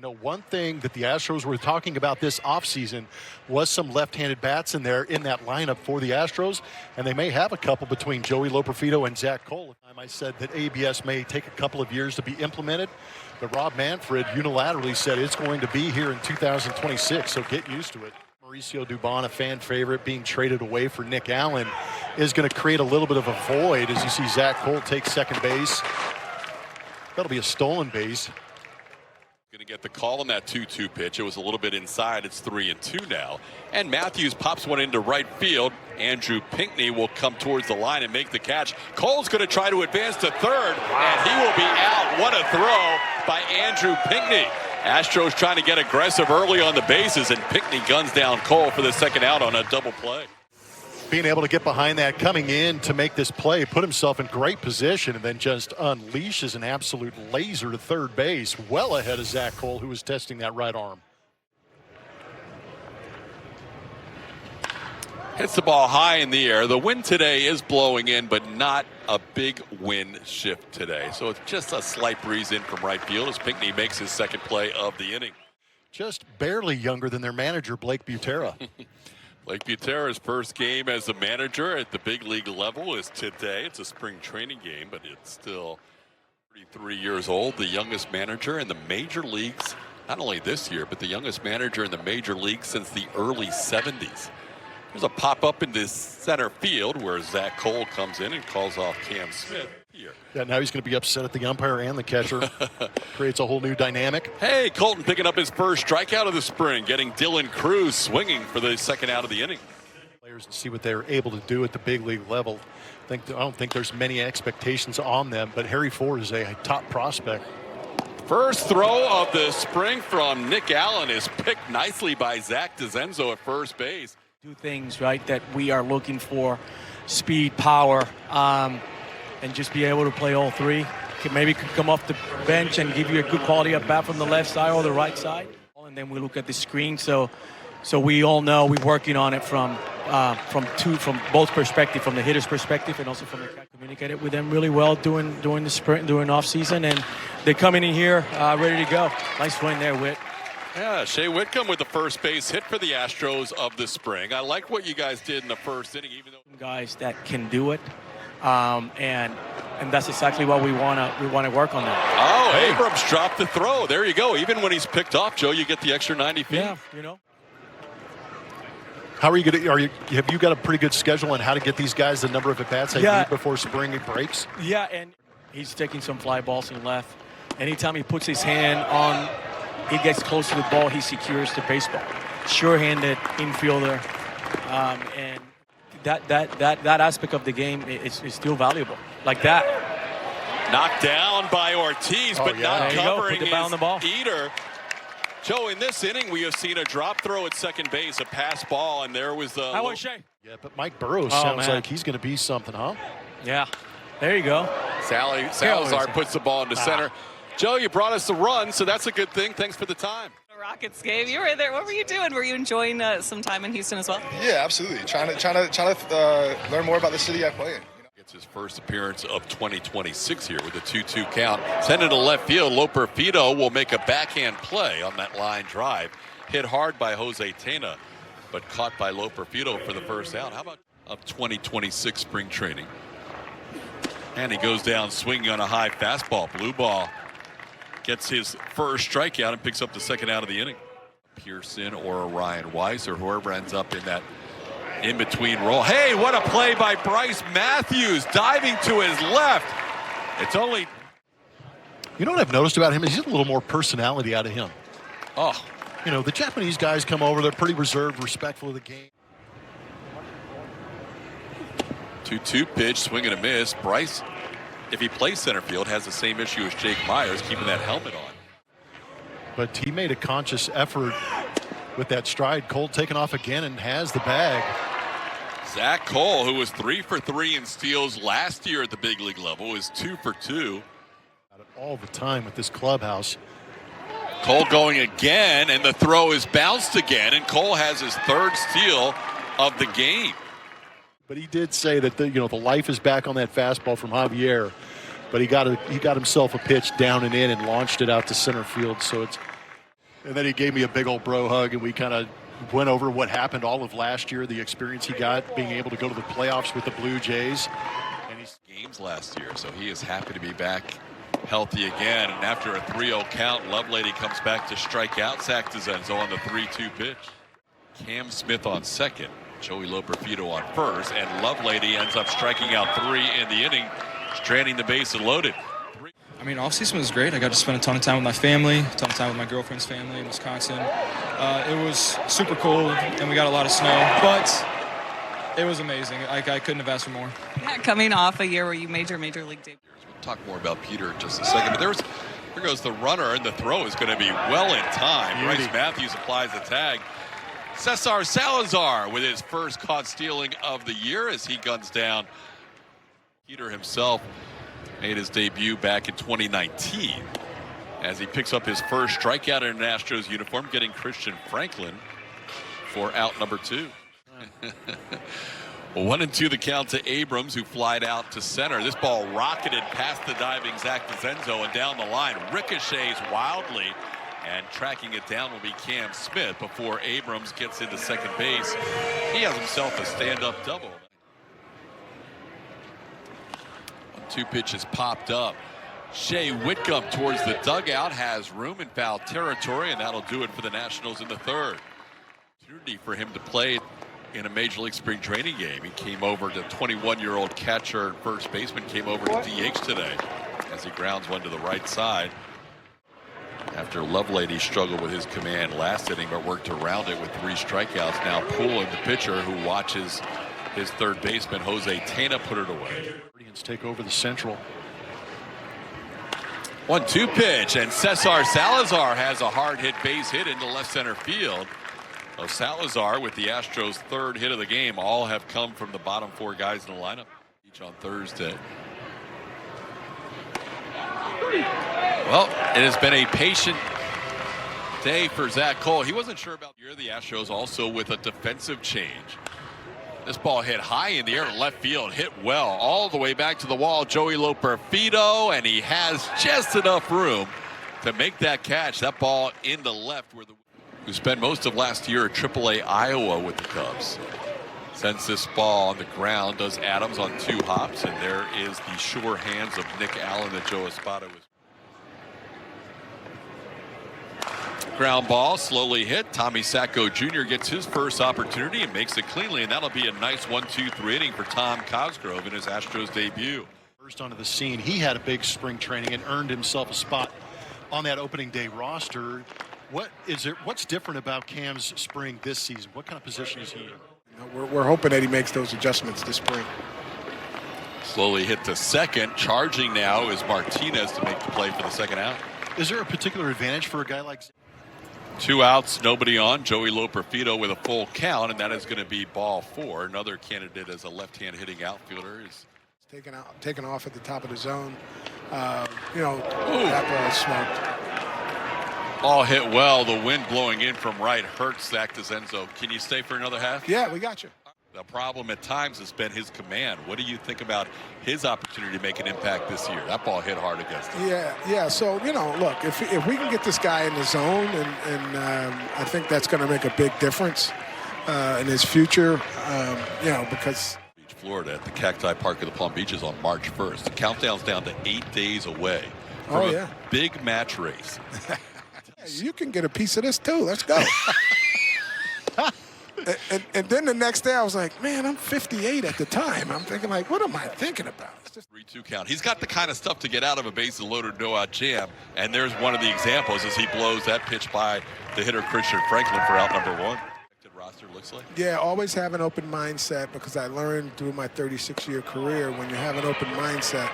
one thing that the Astros were talking about this offseason was some left-handed bats in there in that lineup for the Astros, and they may have a couple between Joey Loperfido and Zach Cole. I said that ABS may take a couple of years to be implemented, but Rob Manfred unilaterally said it's going to be here in 2026, so get used to it. Mauricio Dubon, a fan favorite, being traded away for Nick Allen, is going to create a little bit of a void as you see Zach Cole take second base. That'll be a stolen base. Going to get the call on that 2-2 pitch. It was a little bit inside. It's 3-2 now. And Matthews pops one into right field. Andrew Pinckney will come towards the line and make the catch. Cole's going to try to advance to third, and he will be out. What a throw by Andrew Pinckney. Astros trying to get aggressive early on the bases, and Pinckney guns down Cole for the second out on a double play. Being able to get behind that, coming in to make this play, put himself in great position, and then just unleashes an absolute laser to third base, well ahead of Zach Cole, who was testing that right arm. Hits the ball high in the air. The wind today is blowing in, but not a big wind shift today. So it's just a slight breeze in from right field as Pinckney makes his second play of the inning. Just barely younger than their manager, Blake Butera. Blake Butera's first game as a manager at the big league level is today. It's a spring training game, but it's still 33 years old. The youngest manager in the major leagues, not only this year, but the youngest manager in the major leagues since the early 70s. There's a pop-up into center field where Zach Cole comes in and calls off Cam Smith here. Yeah, now he's going to be upset at the umpire and the catcher. Creates a whole new dynamic. Hey, Colton picking up his first strikeout of the spring, getting Dylan Cruz swinging for the second out of the inning. Players to see what they're able to do at the big league level. I don't think there's many expectations on them, but Harry Ford is a top prospect. First throw of the spring from Nick Allen is picked nicely by Zach DeZenzo at first base. Do things right that we are looking for: speed, power, and just be able to play all three. Maybe could come off the bench and give you a good quality at bat from the left side or the right side. And then we look at the screen, so we all know we're working on it from both perspectives, from the hitter's perspective and also from the catcher. Communicated with them really well during the sprint, during off season, and they're coming in here ready to go. Nice win there, Whit. Yeah, Shea Whitcomb with the first base hit for the Astros of the spring. I like what you guys did in the first inning, even though guys that can do it, and that's exactly what we want to work on that. Oh, hey. Abrams dropped the throw. There you go. Even when he's picked off, Joe, you get the extra 90 feet. Yeah, you know. How are you going to? Have you got a pretty good schedule on how to get these guys the number of at bats they need before spring breaks? Yeah, and he's taking some fly balls in left. Anytime he puts his hand on, he gets close to the ball, he secures the baseball. Sure-handed infielder, and that aspect of the game is still valuable. Like that. Knocked down by Ortiz, but not covering Put the ball on the ball. Eater. Joe, in this inning, we have seen a drop throw at second base, a pass ball, and there was the. Yeah, but Mike Burrows sounds like he's going to be something, huh? Yeah, there you go. Salazar puts the ball into center. Joe, you brought us the run, so that's a good thing. Thanks for the time. Rockets game. You were there. What were you doing? Were you enjoying some time in Houston as well? Yeah, absolutely. Trying to learn more about the city I play in. Gets his first appearance of 2026 here with a 2-2 count. Send it to left field. Loperfido will make a backhand play on that line drive. Hit hard by Jose Tena, but caught by Loperfido for the first out. How about of 2026 spring training? And he goes down swinging on a high fastball. Blue ball. Gets his first strikeout and picks up the second out of the inning. Pearson or Ryan Weiss or whoever ends up in that in-between role. Hey, what a play by Bryce Matthews, diving to his left. It's only... You know what I've noticed about him is he's a little more personality out of him. Oh. You know, the Japanese guys come over, they're pretty reserved, respectful of the game. 2-2 pitch, swing and a miss. Bryce, if he plays center field, has the same issue as Jake Myers, keeping that helmet on. But he made a conscious effort with that stride. Cole taking off again and has the bag. Zach Cole, who was 3 for 3 in steals last year at the big league level, is 2 for 2. All the time with this clubhouse. Cole going again, and the throw is bounced again, and Cole has his third steal of the game. But he did say that the life is back on that fastball from Javier, but he got himself a pitch down and in and launched it out to center field. So it's And then he gave me a big old bro hug, and we kind of went over what happened all of last year, the experience he got being able to go to the playoffs with the Blue Jays. And he's games last year, so he is happy to be back healthy again. And after a 3-0 count, Lovelady comes back to strike out Zach Dezenzo on the 3-2 pitch. Cam Smith on second, Joey Loperfido on first, and Lovelady ends up striking out 3 in the inning, stranding the base and loaded. I mean, off-season was great. I got to spend a ton of time with my family, a ton of time with my girlfriend's family in Wisconsin. It was super cold, and we got a lot of snow, but it was amazing. I couldn't have asked for more. Yeah, coming off a year where you made your major league debut. We'll talk more about Peter in just a second, but here goes the runner, and the throw is going to be well in time. Bryce Matthews applies the tag. Cesar Salazar with his first caught stealing of the year as he guns down. Peter himself made his debut back in 2019 as he picks up his first strikeout in an Astros uniform, getting Christian Franklin for out number 2. 1-2 the count to Abrams, who flied out to center. This ball rocketed past the diving Zach Dezenzo and down the line, ricochets wildly, and tracking it down will be Cam Smith before Abrams gets into second base. He has himself a stand-up double. 2 pitches popped up. Shea Whitcomb towards the dugout, has room in foul territory, and that'll do it for the Nationals in the third. Opportunity for him to play in a Major League spring training game. He came over to 21-year-old catcher and first baseman, came over to DH today as he grounds one to the right side. After Lovelady struggled with his command last inning, but worked around it with 3 strikeouts. Now Poole, the pitcher, who watches his third baseman, Jose Tena, put it away. Take over the Central. 1-2 pitch, and Cesar Salazar has a hard hit base hit into left center field. So Salazar with the Astros' third hit of the game. All have come from the bottom 4 guys in the lineup, each on Thursday. Well, it has been a patient day for Zach Cole. He wasn't sure about the year. The Astros also with a defensive change. This ball hit high in the air to left field, hit well all the way back to the wall. Joey Loperfido, and he has just enough room to make that catch. That ball in the left, who spent most of last year at AAA Iowa with the Cubs. Sends this ball on the ground, does Adams on 2 hops, and there is the sure hands of Nick Allen that Joe Espada was. Ground ball, slowly hit. Tommy Sacco Jr. gets his first opportunity and makes it cleanly, and that'll be a nice 1-2-3 inning for Tom Cosgrove in his Astros debut. First onto the scene, he had a big spring training and earned himself a spot on that opening day roster. What's different about Cam's spring this season? What kind of position is he in? We're hoping that he makes those adjustments this spring. Slowly hit to second. Charging now is Martinez to make the play for the second out. Is there a particular advantage for a guy like 2 outs, nobody on. Joey Loperfido with a full count, and that is going to be ball 4. Another candidate as a left-hand hitting outfielder is taken off at the top of the zone. That ball is smoked. Ball hit well. The wind blowing in from right hurts Zach Dezenzo. Can you stay for another half? Yeah, we got you. The problem at times has been his command. What do you think about his opportunity to make an impact this year? That ball hit hard against him. Yeah. So, look, if we can get this guy in the zone, and I think that's going to make a big difference in his future, because... Beach, Florida, at the Cacti Park of the Palm Beaches on March 1st. The countdown's down to 8 days away from a big match race. You can get a piece of this, too. Let's go. And then the next day I was like, man, I'm 58 at the time. I'm thinking, like, what am I thinking about? It's just 3-2 count. He's got the kind of stuff to get out of a bases loaded, no out jam. And there's one of the examples as he blows that pitch by the hitter Christian Franklin for out number 1. Roster looks like. Yeah, always have an open mindset, because I learned through my 36-year career, when you have an open mindset,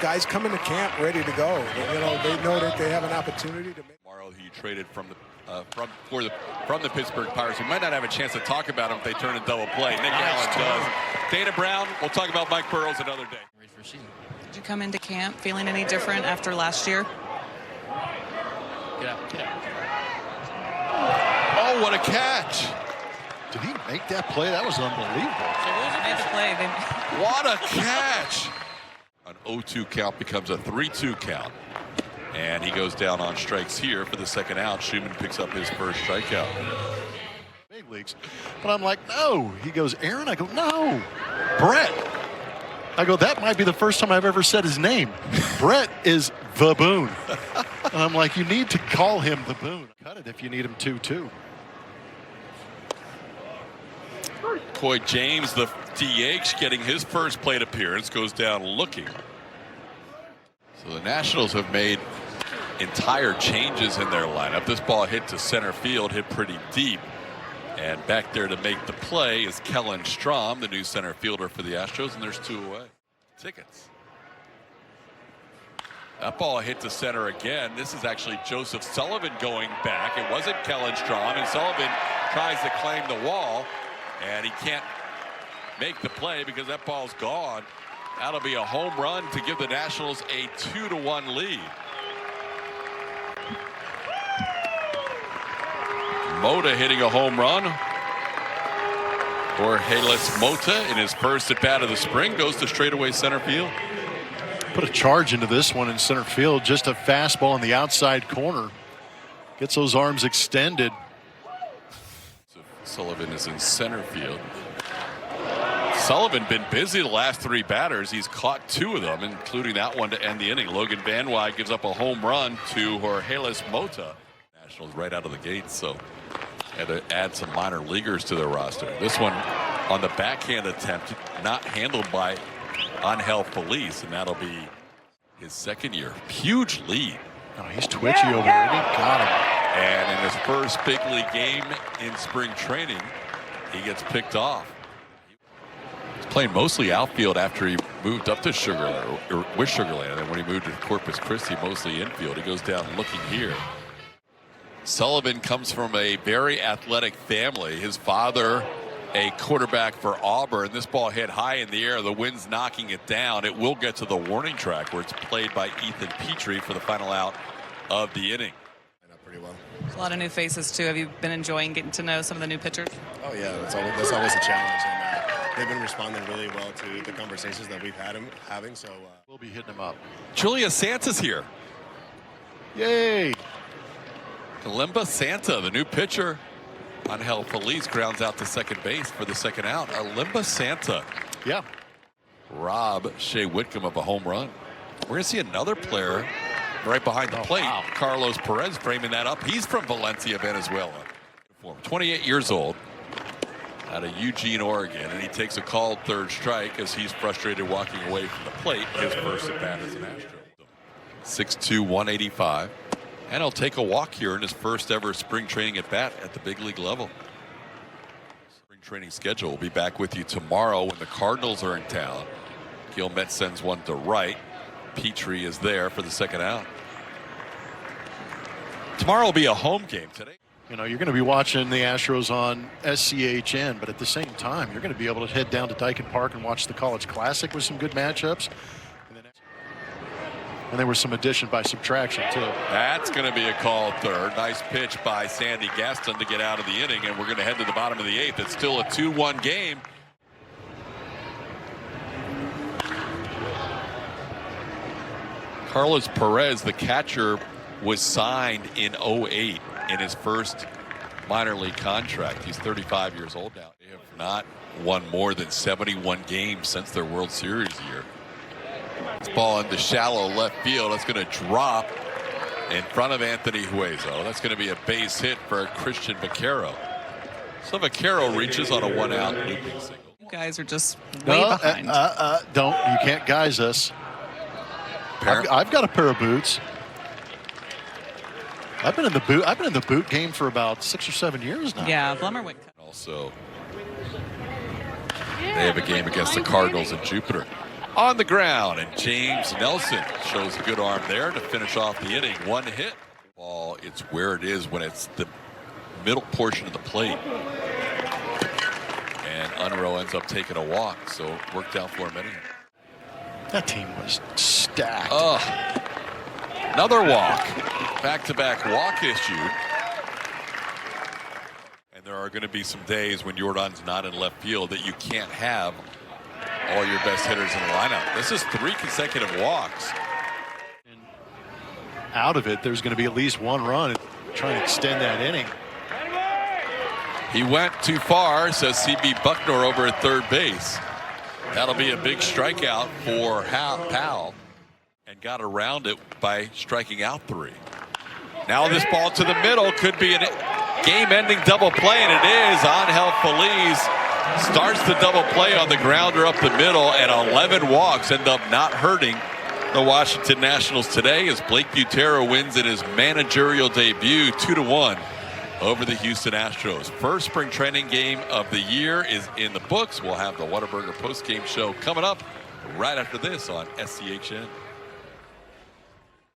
guys come into camp ready to go. They know that they have an opportunity to make. Tomorrow he traded from the Pittsburgh Pirates. We might not have a chance to talk about him if they turn a double play. Nick Allen does. Dana Brown, we'll talk about Mike Burrows another day. Did you come into camp feeling any different after last year? Yeah. Oh, what a catch. Did he make that play? That was unbelievable. Made the play. What a catch. An 0-2 count becomes a 3-2 count. And he goes down on strikes here for the second out. Schumann picks up his first strikeout. Big leagues. But I'm like, no. He goes, Aaron? I go, no. Brett. I go, that might be the first time I've ever said his name. Brett is the Boone. And I'm like, you need to call him the Boone. Cut it if you need him to, too. Coy James, the DH, getting his first plate appearance, goes down looking. So the Nationals have made entire changes in their lineup. This ball hit to center field, hit pretty deep. And back there to make the play is Kellen Strom, the new center fielder for the Astros, and there's 2 away. Tickets. That ball hit to center again. This is actually Joseph Sullivan going back. It wasn't Kellen Strom, and Sullivan tries to claim the wall, and he can't make the play because that ball's gone. That'll be a home run to give the Nationals a 2-1 lead. Mota hitting a home run. Jorgeles Mota in his first at bat of the spring goes to straightaway center field. Put a charge into this one in center field. Just a fastball in the outside corner. Gets those arms extended. So Sullivan is in center field. Sullivan been busy the last 3 batters. He's caught 2 of them, including that one to end the inning. Logan Van Wyk gives up a home run to Jorgeles Mota. Nationals right out of the gate, so had to add some minor leaguers to their roster. This one on the backhand attempt, not handled by Angel Feliz, and that'll be his second year. Huge lead. Oh, he's twitchy over there. He got him. And in his first big league game in spring training, he gets picked off. He's playing mostly outfield after he moved up to Sugarland, or with Sugarland, and then when he moved to Corpus Christi, mostly infield. He goes down looking here. Sullivan comes from a very athletic family. His father, a quarterback for Auburn. This ball hit high in the air. The wind's knocking it down. It will get to the warning track where it's played by Ethan Petrie for the final out of the inning. Pretty well. A lot of new faces too. Have you been enjoying getting to know some of the new pitchers? Oh yeah, that's always a challenge, and they've been responding really well to the conversations that we've had having. So We'll be hitting him up. Julia Santa's here. Yay! Kalimba Santa, the new pitcher. Angel Feliz grounds out to second base for the second out. Kalimba Santa. Yeah. Rob Shea Whitcomb of a home run. We're going to see another player right behind the plate. Wow. Carlos Perez framing that up. He's from Valencia, Venezuela. 28 years old, out of Eugene, Oregon, and he takes a called third strike as he's frustrated walking away from the plate. His first at bat as an Astro. 6'2", 185. And he'll take a walk here in his first ever spring training at bat at the big league level. Spring training schedule. We'll be back with you tomorrow when the Cardinals are in town. Gilmet sends one to right. Petrie is there for the second out. Tomorrow will be a home game. Today, You know, you're going to be watching the Astros on SCHN, but at the same time, you're going to be able to head down to Dyken Park and watch the College Classic with some good matchups. And there was some addition by subtraction, too. that's going to be a called third. Nice pitch by Sandy Gaston to get out of the inning, and we're going to head to the bottom of the 8th. It's still a 2-1 game. Carlos Perez, the catcher, was signed in 08 in his first minor league contract. He's 35 years old now. They have not won more than 71 games since their World Series year. This ball into shallow left field. That's going to drop in front of Anthony Hueso. That's going to be a base hit for Christian Vaquero. So Vaquero reaches on a 1-out looping single. You guys are just way behind. Don't. You can't guise us. I've got a pair of boots. I've been in the boot game for about 6 or 7 years now. Yeah, Blummer went. Also, they have a game against the Cardinals in Jupiter. On the ground, and James Nelson shows a good arm there to finish off the inning. One hit. Ball, it's where it is when it's the middle portion of the plate. And Unruh ends up taking a walk, so it worked out for him anyway. That team was stacked. Another walk. Back-to-back walk issued. And there are going to be some days when Jordan's not in left field that you can't have all your best hitters in the lineup. This is 3 consecutive walks. out of it, there's going to be at least one run and trying to extend that inning. He went too far, says CB Bucknor over at third base. That'll be a big strikeout for Powell, and got around it by striking out 3. Now this ball to the middle could be a game-ending double play, and it is. Angel Feliz starts the double play on the grounder up the middle, and 11 walks end up not hurting the Washington Nationals today as Blake Butero wins in his managerial debut 2-1 over the Houston Astros. First spring training game of the year is in the books. We'll have the Whataburger post-game show coming up right after this on SCHN.